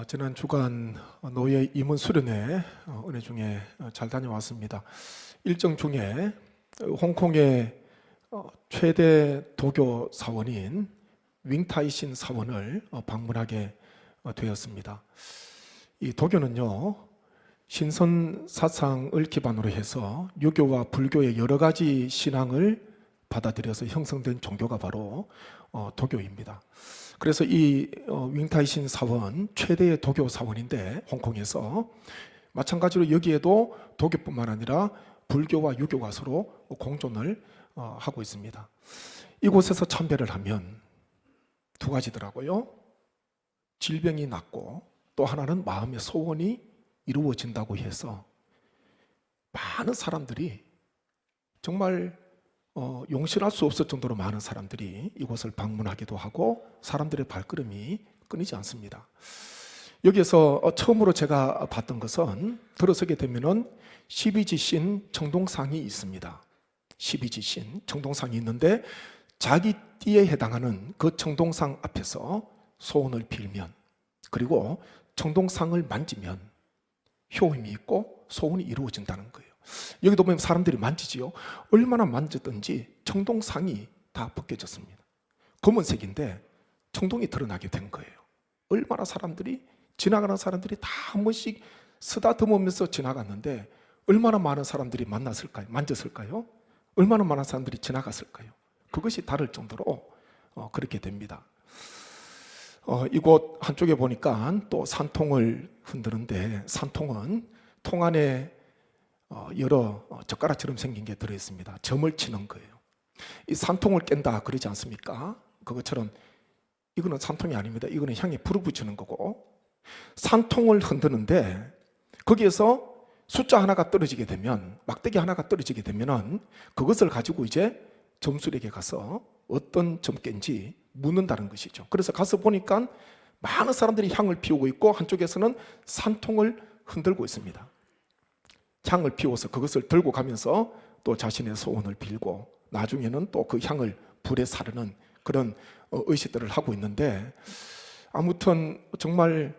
지난 주간 노예 임원 수련회 은혜 중에 잘 다녀왔습니다. 일정 중에 홍콩의 최대 도교 사원인 윙타이신 사원을 방문하게 되었습니다. 이 도교는요, 신선 사상을 기반으로 해서 유교와 불교의 여러 가지 신앙을 받아들여서 형성된 종교가 바로 도교입니다. 그래서 이 윙타이신 사원, 최대의 도교 사원인데 홍콩에서 마찬가지로 여기에도 도교뿐만 아니라 불교와 유교가 서로 공존을 하고 있습니다. 이곳에서 참배를 하면 두 가지더라고요. 질병이 낫고 또 하나는 마음의 소원이 이루어진다고 해서 많은 사람들이 정말 용실할 수 없을 정도로 많은 사람들이 이곳을 방문하기도 하고 사람들의 발걸음이 끊이지 않습니다. 여기에서 처음으로 제가 봤던 것은 들어서게 되면은 12지신 청동상이 있습니다. 12지신 청동상이 있는데 자기 띠에 해당하는 그 청동상 앞에서 소원을 빌면, 그리고 청동상을 만지면 효임이 있고 소원이 이루어진다는 거예요. 여기도 보면 사람들이 만지지요. 얼마나 만졌든지 청동상이 다 벗겨졌습니다. 검은색인데 청동이 드러나게 된 거예요. 얼마나 사람들이, 지나가는 사람들이 다 한 번씩 쓰다듬으면서 지나갔는데 얼마나 많은 사람들이 만났을까요? 만졌을까요? 얼마나 많은 사람들이 지나갔을까요? 그것이 다를 정도로 그렇게 됩니다. 이곳 한쪽에 보니까 또 산통을 흔드는데, 산통은 통 안에 여러 젓가락처럼 생긴 게 들어있습니다. 점을 치는 거예요. 이 산통을 깬다 그러지 않습니까? 그것처럼 이거는 산통이 아닙니다. 이거는 향에 불을 붙이는 거고, 산통을 흔드는데 거기에서 숫자 하나가 떨어지게 되면, 막대기 하나가 떨어지게 되면은 그것을 가지고 이제 점술에게 가서 어떤 점괘인지 묻는다는 것이죠. 그래서 가서 보니까 많은 사람들이 향을 피우고 있고 한쪽에서는 산통을 흔들고 있습니다. 향을 피워서 그것을 들고 가면서 또 자신의 소원을 빌고 나중에는 또 그 향을 불에 사르는 그런 의식들을 하고 있는데, 아무튼 정말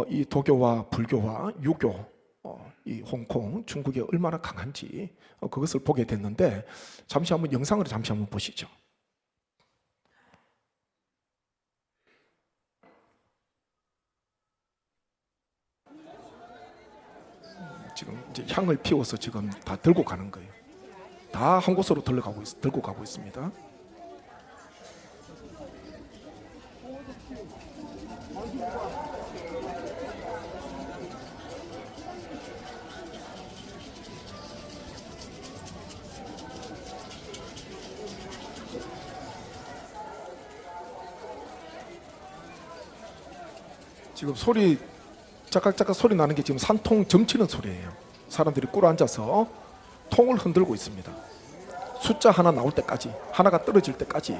이 도교와 불교와 유교, 이 홍콩, 중국이 얼마나 강한지 그것을 보게 됐는데, 잠시 한번 영상으로 잠시 한번 보시죠. 지금 이제 향을 피워서 지금 다 들고 가는 거예요. 다 한 곳으로 들고 가고 있습니다. 지금 소리 짝깍짝깍 소리 나는 게 지금 산통 점치는 소리예요. 사람들이 꿇어 앉아서 통을 흔들고 있습니다. 숫자 하나 나올 때까지, 하나가 떨어질 때까지.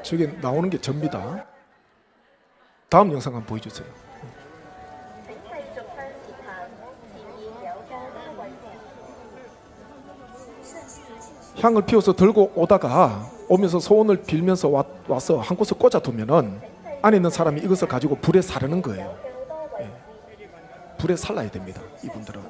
저게 나오는 게 접니다. 다음 영상 한번 보여주세요. 향을 피워서 들고 오다가 오면서 소원을 빌면서 와서 한 곳에 꽂아두면은 안에 있는 사람이 이것을 가지고 불에 사르는 거예요. 예. 불에 살라야 됩니다. 이분들은.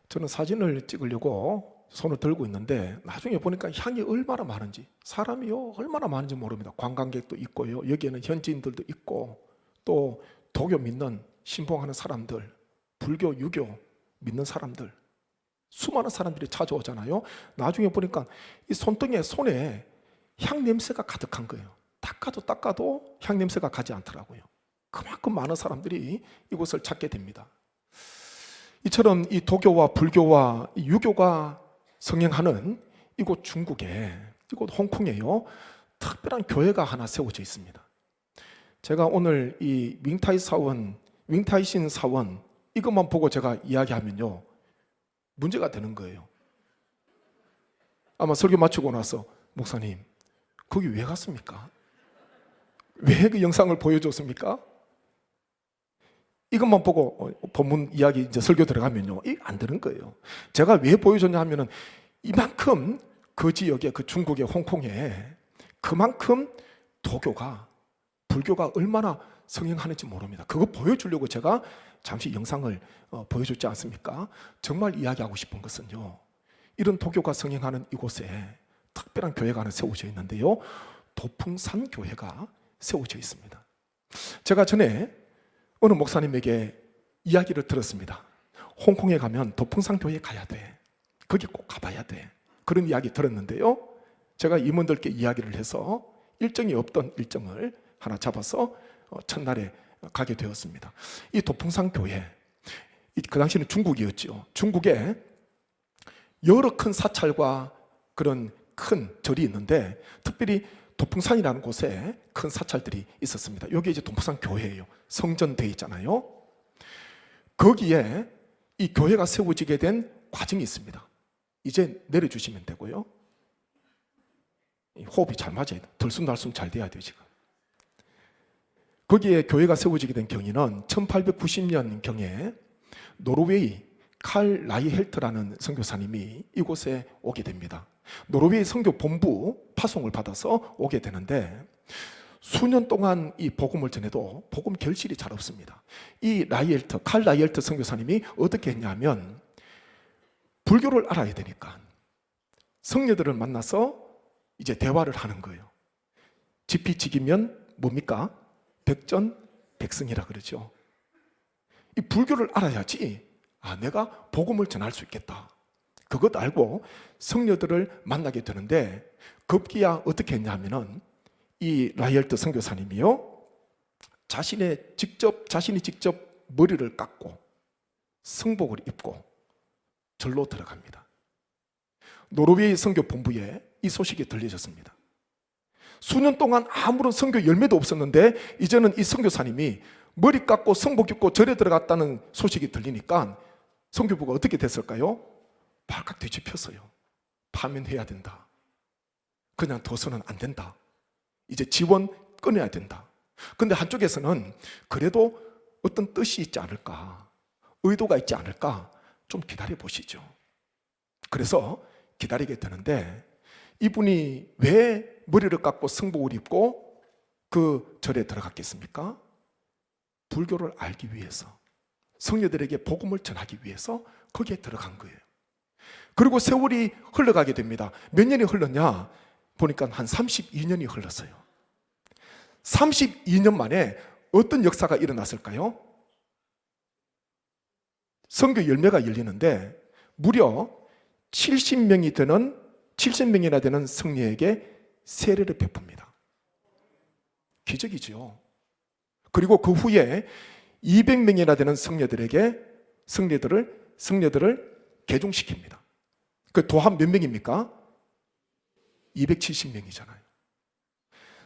저는 사진을 찍으려고 손을 들고 있는데 나중에 보니까 향이 얼마나 많은지, 사람이요 얼마나 많은지 모릅니다. 관광객도 있고요, 여기에는 현지인들도 있고 또 도교 믿는 신봉하는 사람들, 불교, 유교 믿는 사람들, 수많은 사람들이 찾아오잖아요. 나중에 보니까 이 손에 향 냄새가 가득한 거예요. 닦아도 향 냄새가 가지 않더라고요. 그만큼 많은 사람들이 이곳을 찾게 됩니다. 이처럼 이 도교와 불교와 유교가 성행하는 이곳 중국에, 이곳 홍콩에요, 특별한 교회가 하나 세워져 있습니다. 제가 오늘 이 윙타이신 사원 이것만 보고 제가 이야기하면요 문제가 되는 거예요. 아마 설교 마치고 나서 목사님 거기 왜 갔습니까? 왜 그 영상을 보여줬습니까? 이것만 보고 본문 이야기 이제 설교 들어가면요 이게 안 되는 거예요. 제가 왜 보여줬냐 하면은 이만큼 그 지역에 그 중국의 홍콩에 그만큼 불교가 얼마나 성행하는지 모릅니다. 그거 보여주려고 제가 잠시 영상을 보여줬지 않습니까? 정말 이야기하고 싶은 것은요 이런 도교가 성행하는 이곳에 특별한 교회가 하나 세워져 있는데요 도풍산 교회가 세워져 있습니다. 제가 전에 어느 목사님에게 이야기를 들었습니다. 홍콩에 가면 도풍산 교회에 가야 돼. 거기 꼭 가봐야 돼. 그런 이야기 들었는데요 제가 임원들께 이야기를 해서 일정이 없던 일정을 하나 잡아서 첫날에 가게 되었습니다. 이 도풍산 교회, 그 당시는 중국이었죠. 중국에 여러 큰 사찰과 그런 큰 절이 있는데 특별히 도풍산이라는 곳에 큰 사찰들이 있었습니다. 여기 이제 도풍산 교회예요. 성전돼 있잖아요. 거기에 이 교회가 세워지게 된 과정이 있습니다. 이제 내려주시면 되고요. 호흡이 잘 맞아야 돼. 들숨날숨 잘 돼야 돼요 지금. 거기에 교회가 세워지게 된 경위는 1890년경에 노르웨이 칼 라이헬트라는 선교사님이 이곳에 오게 됩니다. 노르웨이 선교 본부 파송을 받아서 오게 되는데 수년 동안 이 복음을 전해도 복음 결실이 잘 없습니다. 이 칼 라이헬트 선교사님이 어떻게 했냐면 불교를 알아야 되니까 성녀들을 만나서 이제 대화를 하는 거예요. 지피지기면 뭡니까? 백전백승이라 그러죠. 이 불교를 알아야지 내가 복음을 전할 수 있겠다. 그것 알고 성녀들을 만나게 되는데 급기야 어떻게 했냐 하면은 이 라이얼트 선교사님이요 자신이 직접 머리를 깎고 성복을 입고 절로 들어갑니다. 노르웨이 선교 본부에 이 소식이 들려졌습니다. 수년 동안 아무런 선교 열매도 없었는데 이제는 이 선교사님이 머리 깎고 성복 입고 절에 들어갔다는 소식이 들리니까 선교부가 어떻게 됐을까요? 발칵 뒤집혔어요. 파면해야 된다. 그냥 둬서는 안 된다. 이제 지원 끊어야 된다. 근데 한쪽에서는 그래도 어떤 뜻이 있지 않을까, 의도가 있지 않을까, 좀 기다려 보시죠. 그래서 기다리게 되는데 이분이 왜 머리를 깎고 성복을 입고 그 절에 들어갔겠습니까? 불교를 알기 위해서, 성녀들에게 복음을 전하기 위해서 거기에 들어간 거예요. 그리고 세월이 흘러가게 됩니다. 몇 년이 흘렀냐? 보니까 한 32년이 흘렀어요. 32년 만에 어떤 역사가 일어났을까요? 선교 열매가 열리는데 무려 70명이나 되는 성녀에게 세례를 베풉니다. 기적이죠. 그리고 그 후에 200명이나 되는 성녀들을 개종시킵니다. 그 도합 몇 명입니까? 270명이잖아요.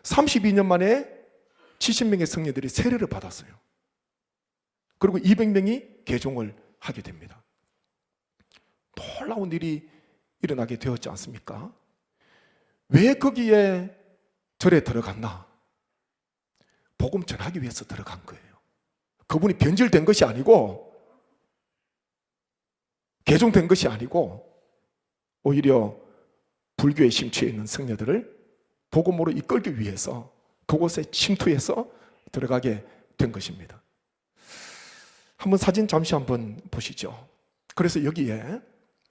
32년 만에 70명의 성녀들이 세례를 받았어요. 그리고 200명이 개종을 하게 됩니다. 놀라운 일이 일어나게 되었지 않습니까? 왜 거기에 절에 들어갔나? 복음 전하기 위해서 들어간 거예요. 그분이 변질된 것이 아니고 개종된 것이 아니고 오히려 불교에 심취해 있는 성녀들을 복음으로 이끌기 위해서 그곳에 침투해서 들어가게 된 것입니다. 한번 사진 잠시 한번 보시죠. 그래서 여기에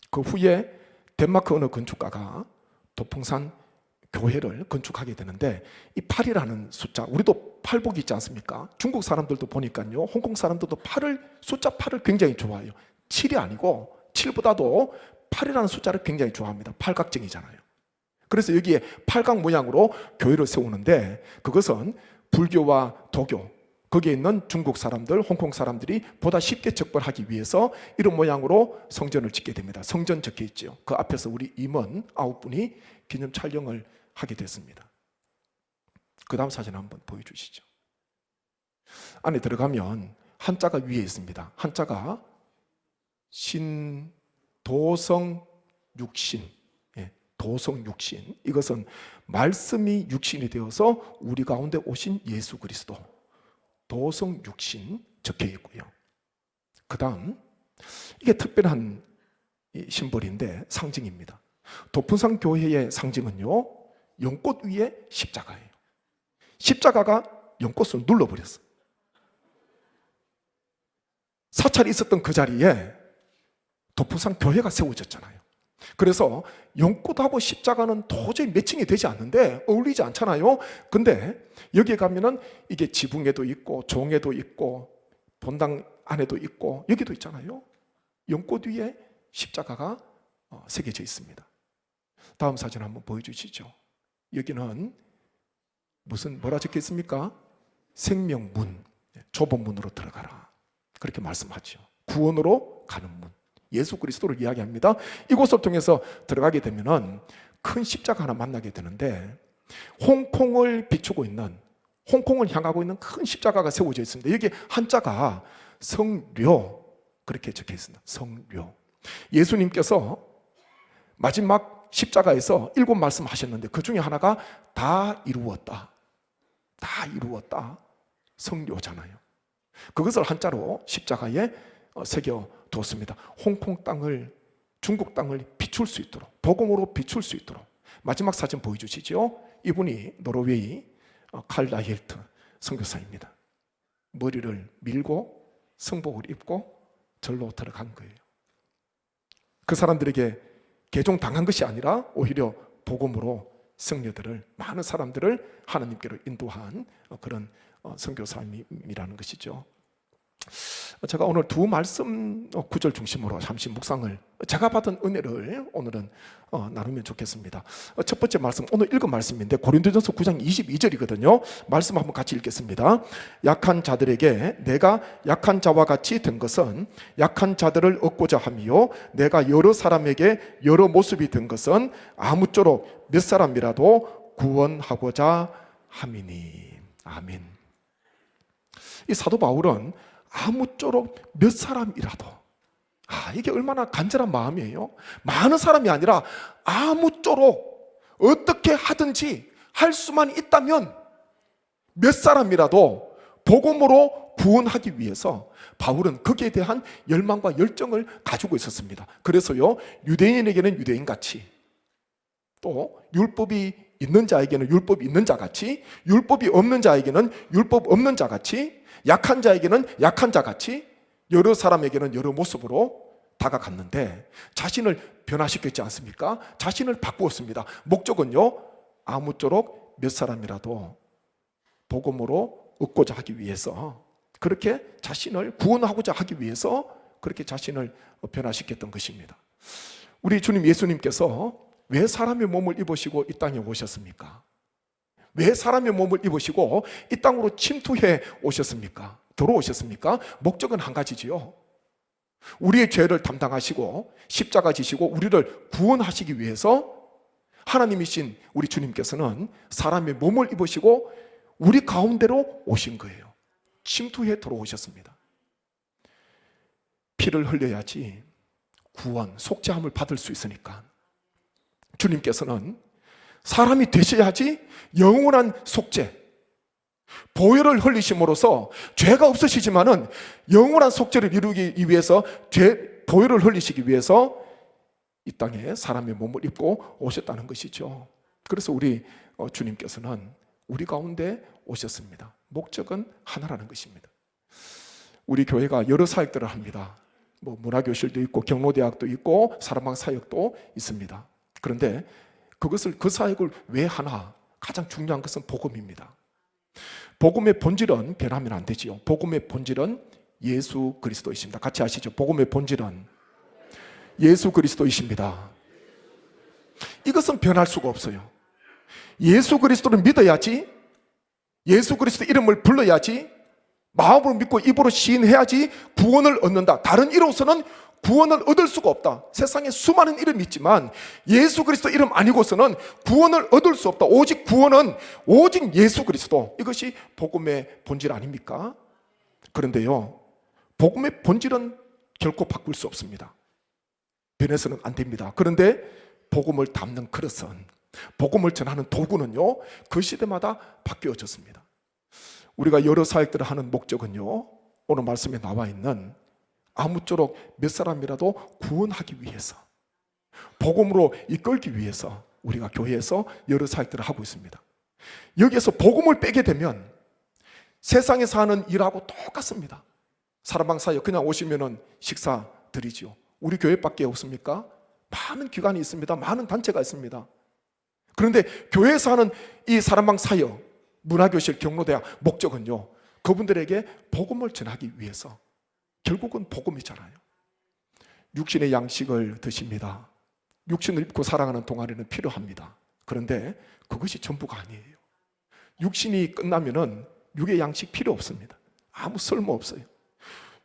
그 후에 덴마크 어느 건축가가 도풍산 교회를 건축하게 되는데 이 8이라는 숫자, 우리도 팔복이 있지 않습니까? 중국 사람들도 보니까요, 홍콩 사람들도 숫자 8을 굉장히 좋아해요. 7이 아니고 7보다도 8이라는 숫자를 굉장히 좋아합니다. 팔각정이잖아요. 그래서 여기에 팔각 모양으로 교회를 세우는데 그것은 불교와 도교, 거기에 있는 중국 사람들, 홍콩 사람들이 보다 쉽게 접근하기 위해서 이런 모양으로 성전을 짓게 됩니다. 성전 적혀 있죠. 그 앞에서 우리 임원 9분이 기념 촬영을 하게 됐습니다. 그 다음 사진 한번 보여주시죠. 안에 들어가면 한자가 위에 있습니다. 한자가 신도성 육신, 도성 육신. 이것은 말씀이 육신이 되어서 우리 가운데 오신 예수 그리스도, 도성 육신 적혀 있고요. 그 다음, 이게 특별한 심벌인데 상징입니다. 도풍산 교회의 상징은요, 연꽃 위에 십자가예요. 십자가가 연꽃을 눌러버렸어. 사찰이 있었던 그 자리에 도풍산 교회가 세워졌잖아요. 그래서 연꽃하고 십자가는 도저히 매칭이 되지 않는데, 어울리지 않잖아요. 근데 여기에 가면은 이게 지붕에도 있고 종에도 있고 본당 안에도 있고 여기도 있잖아요. 연꽃 위에 십자가가 새겨져 있습니다. 다음 사진 한번 보여주시죠. 여기는 뭐라 적혀 있습니까? 생명문, 좁은 문으로 들어가라, 그렇게 말씀하죠. 구원으로 가는 문, 예수 그리스도를 이야기합니다. 이곳을 통해서 들어가게 되면은 큰 십자가 하나 만나게 되는데, 홍콩을 비추고 있는, 홍콩을 향하고 있는 큰 십자가가 세워져 있습니다. 여기 한자가 성료, 그렇게 적혀 있습니다. 성료. 예수님께서 마지막 십자가에서 7 말씀하셨는데 그 중에 하나가 다 이루었다, 다 이루었다, 성료잖아요. 그것을 한자로 십자가에 새겨 두었습니다. 홍콩 땅을, 중국 땅을 비출 수 있도록, 복음으로 비출 수 있도록. 마지막 사진 보여주시죠. 이분이 노르웨이 칼 라힐트 선교사입니다. 머리를 밀고 성복을 입고 절로 들어간 거예요. 그 사람들에게 개종당한 것이 아니라 오히려 복음으로 성녀들을, 많은 사람들을 하나님께로 인도한 그런 선교사님이라는 것이죠. 제가 오늘 두 말씀 구절 중심으로 잠시 묵상을, 제가 받은 은혜를 오늘은 나누면 좋겠습니다. 첫 번째 말씀, 오늘 읽은 말씀인데 고린도전서 9장 22절이거든요. 말씀 한번 같이 읽겠습니다. 약한 자들에게 내가 약한 자와 같이 된 것은 약한 자들을 얻고자 함이요, 내가 여러 사람에게 여러 모습이 된 것은 아무쪼록 몇 사람이라도 구원하고자 함이니. 아멘. 이 사도 바울은 아무쪼록 몇 사람이라도, 이게 얼마나 간절한 마음이에요. 많은 사람이 아니라 아무쪼록 어떻게 하든지 할 수만 있다면 몇 사람이라도 복음으로 구원하기 위해서 바울은 거기에 대한 열망과 열정을 가지고 있었습니다. 그래서요, 유대인에게는 유대인같이, 또 율법이 있는 자에게는 율법 있는 자같이, 율법이 없는 자에게는 율법 없는 자같이, 약한 자에게는 약한 자같이, 여러 사람에게는 여러 모습으로 다가갔는데 자신을 변화시켰지 않습니까? 자신을 바꾸었습니다. 목적은요, 아무쪼록 몇 사람이라도 복음으로 얻고자 하기 위해서, 그렇게 자신을 구원하고자 하기 위해서 그렇게 자신을 변화시켰던 것입니다. 우리 주님 예수님께서 왜 사람의 몸을 입으시고 이 땅에 오셨습니까? 왜 사람의 몸을 입으시고 이 땅으로 침투해 오셨습니까? 들어오셨습니까? 목적은 한 가지지요. 우리의 죄를 담당하시고 십자가 지시고 우리를 구원하시기 위해서 하나님이신 우리 주님께서는 사람의 몸을 입으시고 우리 가운데로 오신 거예요. 침투해 들어오셨습니다. 피를 흘려야지 구원, 속죄함을 받을 수 있으니까 주님께서는 사람이 되셔야지 영원한 속죄, 보혈을 흘리심으로써 죄가 없으시지만은 영원한 속죄를 이루기 위해서 보혈을 흘리시기 위해서 이 땅에 사람의 몸을 입고 오셨다는 것이죠. 그래서 우리 주님께서는 우리 가운데 오셨습니다. 목적은 하나라는 것입니다. 우리 교회가 여러 사역들을 합니다. 문화교실도 있고 경로대학도 있고 사랑방 사역도 있습니다. 그런데 그 사역을 왜 하나? 가장 중요한 것은 복음입니다. 복음의 본질은 변하면 안 되지요. 복음의 본질은 예수 그리스도이십니다. 같이 하시죠. 복음의 본질은 예수 그리스도이십니다. 이것은 변할 수가 없어요. 예수 그리스도를 믿어야지, 예수 그리스도 이름을 불러야지, 마음으로 믿고 입으로 시인해야지 구원을 얻는다. 다른 이로서는 구원을 얻을 수가 없다. 세상에 수많은 이름이 있지만 예수 그리스도 이름 아니고서는 구원을 얻을 수 없다. 오직 구원은 오직 예수 그리스도. 이것이 복음의 본질 아닙니까? 그런데요, 복음의 본질은 결코 바꿀 수 없습니다. 변해서는 안 됩니다. 그런데 복음을 담는 그릇은, 복음을 전하는 도구는요, 그 시대마다 바뀌어졌습니다. 우리가 여러 사역들을 하는 목적은요, 오늘 말씀에 나와 있는 아무쪼록 몇 사람이라도 구원하기 위해서, 복음으로 이끌기 위해서 우리가 교회에서 여러 사역들을 하고 있습니다. 여기에서 복음을 빼게 되면 세상에서 하는 일하고 똑같습니다. 사람방 사역 그냥 오시면은 식사 드리죠. 우리 교회밖에 없습니까? 많은 기관이 있습니다. 많은 단체가 있습니다. 그런데 교회에서 하는 이 사람방 사역, 문화교실, 경로대학 목적은요, 그분들에게 복음을 전하기 위해서, 결국은 복음이잖아요. 육신의 양식을 드십니다. 육신을 입고 살아가는 동안에는 필요합니다. 그런데 그것이 전부가 아니에요. 육신이 끝나면은 육의 양식 필요 없습니다. 아무 쓸모 없어요.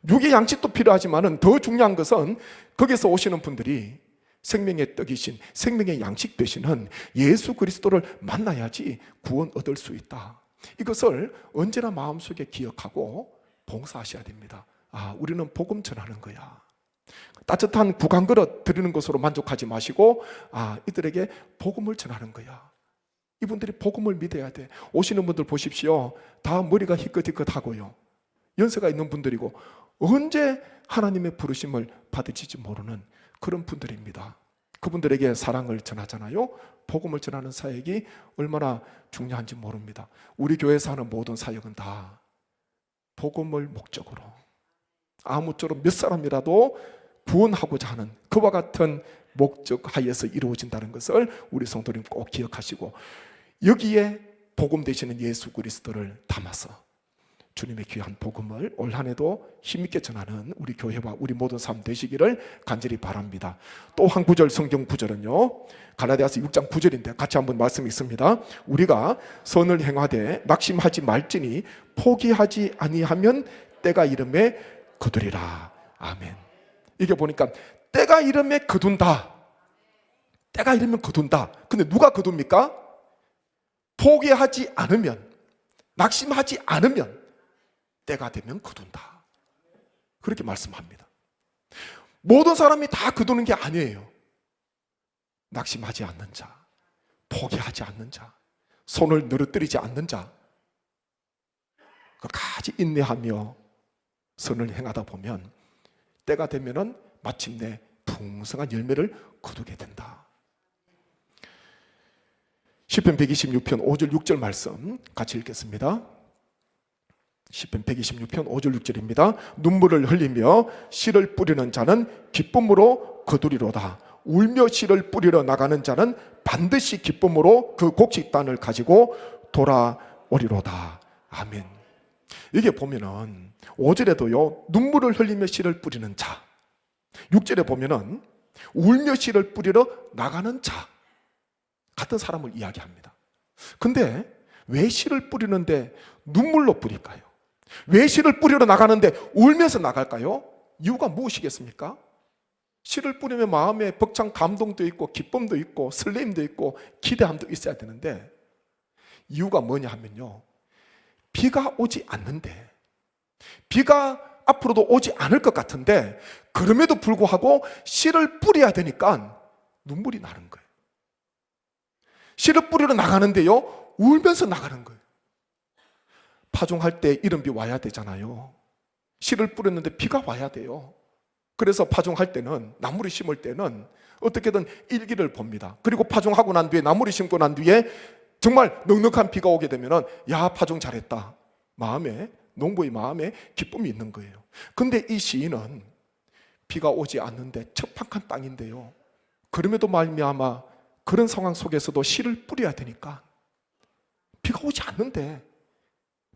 육의 양식도 필요하지만은 더 중요한 것은 거기서 오시는 분들이 생명의 떡이신, 생명의 양식 되시는 예수 그리스도를 만나야지 구원 얻을 수 있다. 이것을 언제나 마음속에 기억하고 봉사하셔야 됩니다. 아, 우리는 복음 전하는 거야. 따뜻한 국왕 그릇 드리는 것으로 만족하지 마시고, 아, 이들에게 복음을 전하는 거야. 이분들이 복음을 믿어야 돼. 오시는 분들 보십시오. 다 머리가 희끗희끗하고요, 연세가 있는 분들이고 언제 하나님의 부르심을 받으실지 모르는 그런 분들입니다. 그분들에게 사랑을 전하잖아요. 복음을 전하는 사역이 얼마나 중요한지 모릅니다. 우리 교회에서 하는 모든 사역은 다 복음을 목적으로, 아무쪼록 몇 사람이라도 구원하고자 하는 그와 같은 목적 하에서 이루어진다는 것을 우리 성도님 꼭 기억하시고, 여기에 복음 되시는 예수 그리스도를 담아서 주님의 귀한 복음을 올 한 해도 힘있게 전하는 우리 교회와 우리 모든 삶 되시기를 간절히 바랍니다. 또 한 구절, 성경 구절은요, 갈라디아서 6장 9절인데 같이 한번 말씀이 있습니다. 우리가 선을 행하되 낙심하지 말지니 포기하지 아니하면 때가 이름에 거두리라. 아멘. 이게 보니까 때가 이름에 거둔다. 때가 이르면 거둔다. 근데 누가 거둡니까? 포기하지 않으면, 낙심하지 않으면 때가 되면 거둔다. 그렇게 말씀합니다. 모든 사람이 다 거두는 게 아니에요. 낙심하지 않는 자, 포기하지 않는 자, 손을 늘어뜨리지 않는 자, 끝까지 인내하며 선을 행하다 보면 때가 되면은 마침내 풍성한 열매를 거두게 된다. 시편 126편 5절 6절 말씀 같이 읽겠습니다. 시편 126편 5절 6절입니다. 눈물을 흘리며 씨를 뿌리는 자는 기쁨으로 거두리로다. 울며 씨를 뿌리러 나가는 자는 반드시 기쁨으로 그 곡식단을 가지고 돌아오리로다. 아멘. 이게 보면은 5절에도요, 눈물을 흘리며 씨를 뿌리는 자, 6절에 보면은 울며 씨를 뿌리러 나가는 자, 같은 사람을 이야기합니다. 근데 왜 씨를 뿌리는데 눈물로 뿌릴까요? 왜 씨를 뿌리러 나가는데 울면서 나갈까요? 이유가 무엇이겠습니까? 씨를 뿌리면 마음에 벅찬 감동도 있고 기쁨도 있고 설렘도 있고 기대함도 있어야 되는데, 이유가 뭐냐 하면요, 비가 오지 않는데, 비가 앞으로도 오지 않을 것 같은데 그럼에도 불구하고 씨를 뿌려야 되니까 눈물이 나는 거예요. 씨를 뿌리러 나가는데요, 울면서 나가는 거예요. 파종할 때 이른 비 와야 되잖아요. 씨를 뿌렸는데 비가 와야 돼요. 그래서 파종할 때는, 나무를 심을 때는 어떻게든 일기를 봅니다. 그리고 파종하고 난 뒤에, 나무를 심고 난 뒤에 정말 넉넉한 비가 오게 되면은, 야, 파종 잘했다. 마음에, 농부의 마음에 기쁨이 있는 거예요. 근데 이 시인은 비가 오지 않는데 척박한 땅인데요, 그럼에도 말미암아 그런 상황 속에서도 씨를 뿌려야 되니까, 비가 오지 않는데,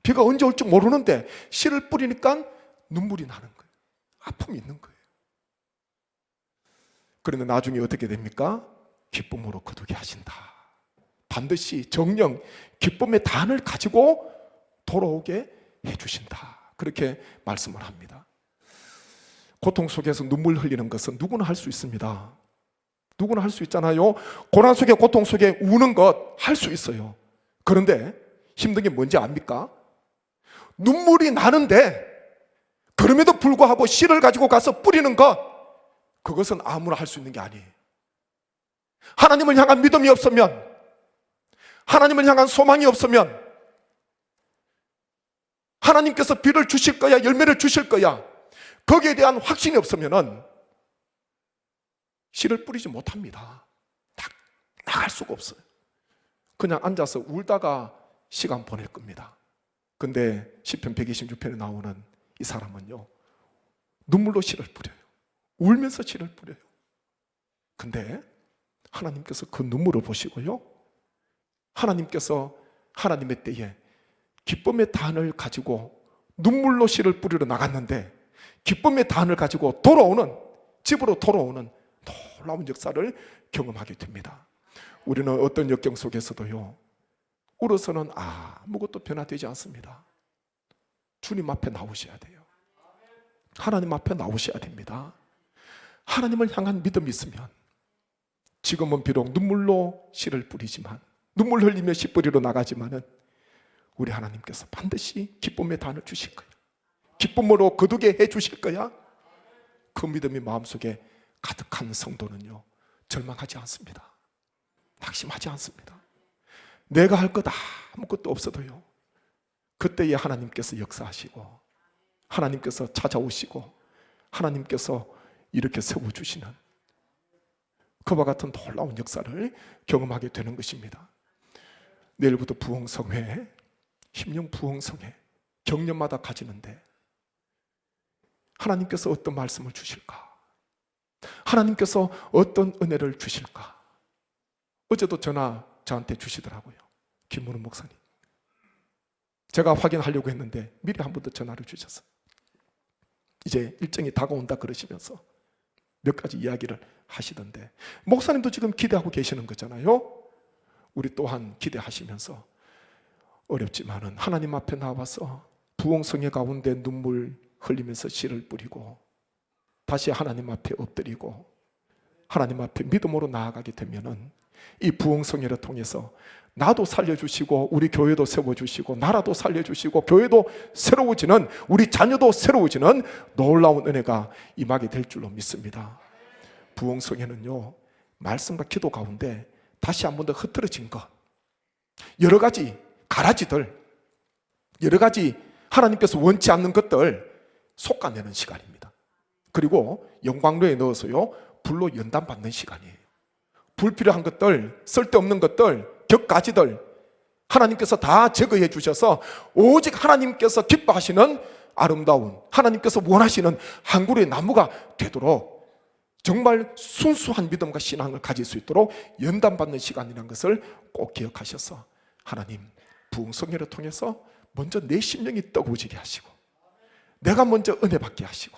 비가 언제 올지 모르는데 씨를 뿌리니까 눈물이 나는 거예요. 아픔이 있는 거예요. 그런데 나중에 어떻게 됩니까? 기쁨으로 거두게 하신다. 반드시 정령 기쁨의 단을 가지고 돌아오게 해주신다. 그렇게 말씀을 합니다. 고통 속에서 눈물 흘리는 것은 누구나 할 수 있습니다. 누구나 할 수 있잖아요. 고난 속에, 고통 속에 우는 것 할 수 있어요. 그런데 힘든 게 뭔지 압니까? 눈물이 나는데 그럼에도 불구하고 씨를 가지고 가서 뿌리는 것, 그것은 아무나 할 수 있는 게 아니에요. 하나님을 향한 믿음이 없으면, 하나님을 향한 소망이 없으면, 하나님께서 비를 주실 거야, 열매를 주실 거야, 거기에 대한 확신이 없으면은 씨를 뿌리지 못합니다. 나갈 수가 없어요. 그냥 앉아서 울다가 시간 보낼 겁니다. 근데 시편 126편에 나오는 이 사람은요, 눈물로 씨를 뿌려요. 울면서 씨를 뿌려요. 근데 하나님께서 그 눈물을 보시고요, 하나님께서 하나님의 때에 기쁨의 단을 가지고 눈물로 씨를 뿌리러 나갔는데 기쁨의 단을 가지고 집으로 돌아오는 놀라운 역사를 경험하게 됩니다. 우리는 어떤 역경 속에서도요, 울어서는 아무것도 변화되지 않습니다. 주님 앞에 나오셔야 돼요. 하나님 앞에 나오셔야 됩니다. 하나님을 향한 믿음이 있으면 지금은 비록 눈물로 씨를 뿌리지만, 눈물 흘리며 씨 뿌리러 나가지만은 우리 하나님께서 반드시 기쁨의 단을 주실 거야. 기쁨으로 거두게 해 주실 거야. 그 믿음이 마음속에 가득한 성도는요, 절망하지 않습니다. 낙심하지 않습니다. 내가 할 것 아무것도 없어도요, 그때에 하나님께서 역사하시고, 하나님께서 찾아오시고, 하나님께서 이렇게 세워주시는 그와 같은 놀라운 역사를 경험하게 되는 것입니다. 내일부터 부흥성회, 심령 부흥성회 경년마다 가지는데 하나님께서 어떤 말씀을 주실까? 하나님께서 어떤 은혜를 주실까? 어제도 전화 저한테 주시더라고요. 김문우 목사님. 제가 확인하려고 했는데 미리 한 번 더 전화를 주셨어요. 이제 일정이 다가온다 그러시면서 몇 가지 이야기를 하시던데, 목사님도 지금 기대하고 계시는 거잖아요. 우리 또한 기대하시면서 어렵지만은 하나님 앞에 나와서 부흥성회 가운데 눈물 흘리면서 씨를 뿌리고 다시 하나님 앞에 엎드리고 하나님 앞에 믿음으로 나아가게 되면은 이 부흥성회를 통해서 나도 살려주시고 우리 교회도 세워주시고 나라도 살려주시고 교회도 새로워지는, 우리 자녀도 새로워지는 놀라운 은혜가 임하게 될 줄로 믿습니다. 부흥성회는요, 말씀과 기도 가운데 다시 한 번 더 흐트러진 것, 여러 가지 가라지들, 여러 가지 하나님께서 원치 않는 것들 솎아내는 시간입니다. 그리고 영광로에 넣어서요, 불로 연단받는 시간이에요. 불필요한 것들, 쓸데없는 것들, 격가지들 하나님께서 다 제거해 주셔서 오직 하나님께서 기뻐하시는 아름다운, 하나님께서 원하시는 한 그루의 나무가 되도록 정말 순수한 믿음과 신앙을 가질 수 있도록 연단받는 시간이라는 것을 꼭 기억하셔서 하나님 부흥성회를 통해서 먼저 내 심령이 뜨거워지게 하시고, 내가 먼저 은혜 받게 하시고,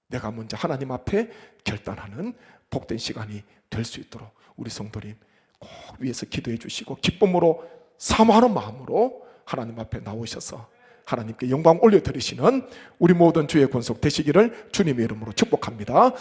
내가 먼저 하나님 앞에 결단하는 복된 시간이 될 수 있도록 우리 성도님 꼭 위에서 기도해 주시고 기쁨으로 사모하는 마음으로 하나님 앞에 나오셔서 하나님께 영광 올려드리시는 우리 모든 주의 권속 되시기를 주님의 이름으로 축복합니다.